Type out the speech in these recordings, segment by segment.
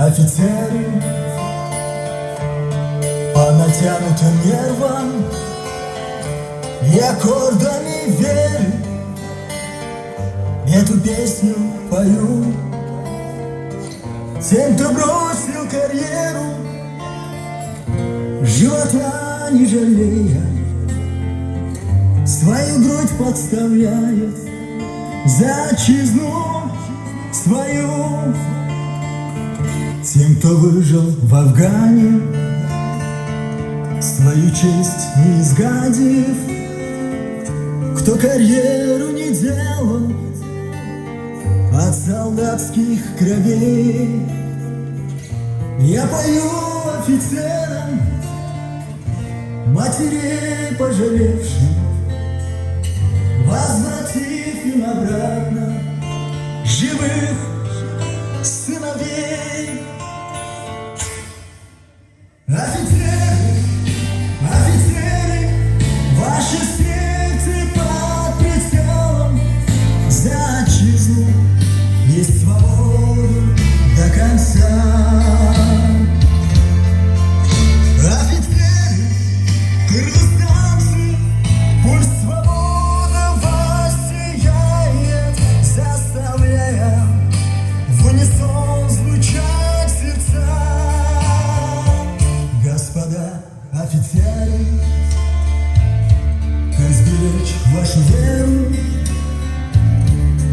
офицеры по натянутым нервам и аккордами веры эту песню пою. Тем, кто бросил карьеру, живота не жалея, свою грудь подставляет за отчизну свою. Тем, кто выжил в Афгане, свою честь не изгадив, кто карьеру не делал от солдатских кровей. Я пою офицерам, матерей пожалевшим, возвратив им обратно живых сыновей. Офицеры, офицеры, ваши сердце под прицелом, за отчизну есть свободу до конца. Офицеры, кыргызстанцы, пусть свобода вас сияет, заставляя в унисон звучать сердца. Господа офицеры, как сберечь вашу веру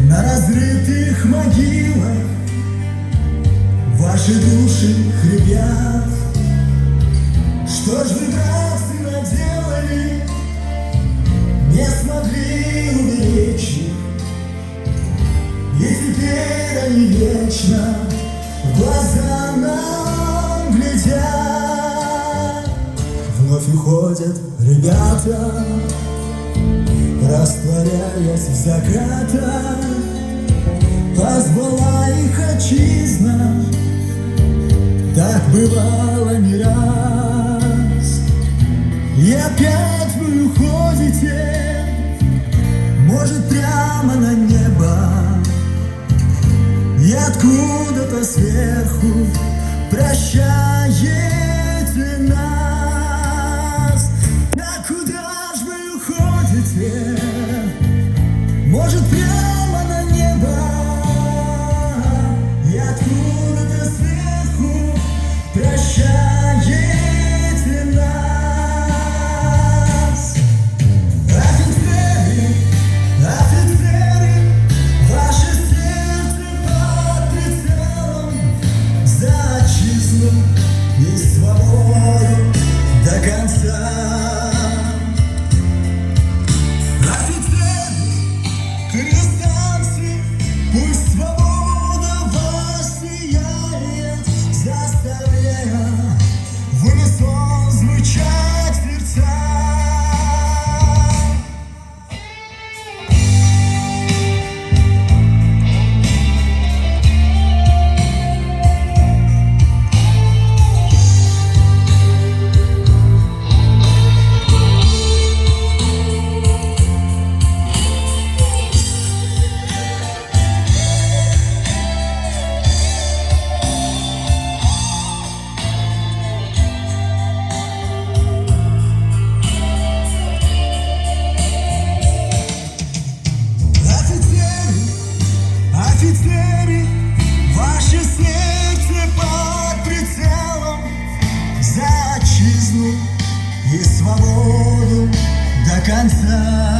на разрытых могилах, ваши души хрипят. Что ж вы, братцы, наделали, не смогли уберечь их, и теперь они вечно в глаза нам глядят. Вновь уходят ребята, растворяясь в закатах. Позвала их отчизна, так бывало не раз. И опять вы уходите, может, прямо на небо, и откуда-то сверху прощаете нас. А куда ж вы уходите? Может, прямо на небо, и откуда-то сверху прощаете нас. Офицеры, офицеры, ваше сердце под прицелом, за отчизну и свободу до конца. Офицеры, кыргызстанцы, пусть свобода вас сияет, заставляя в унисон звучать сердца. Офицеры, ваше сердце под прицелом, за отчизну и свободу до конца.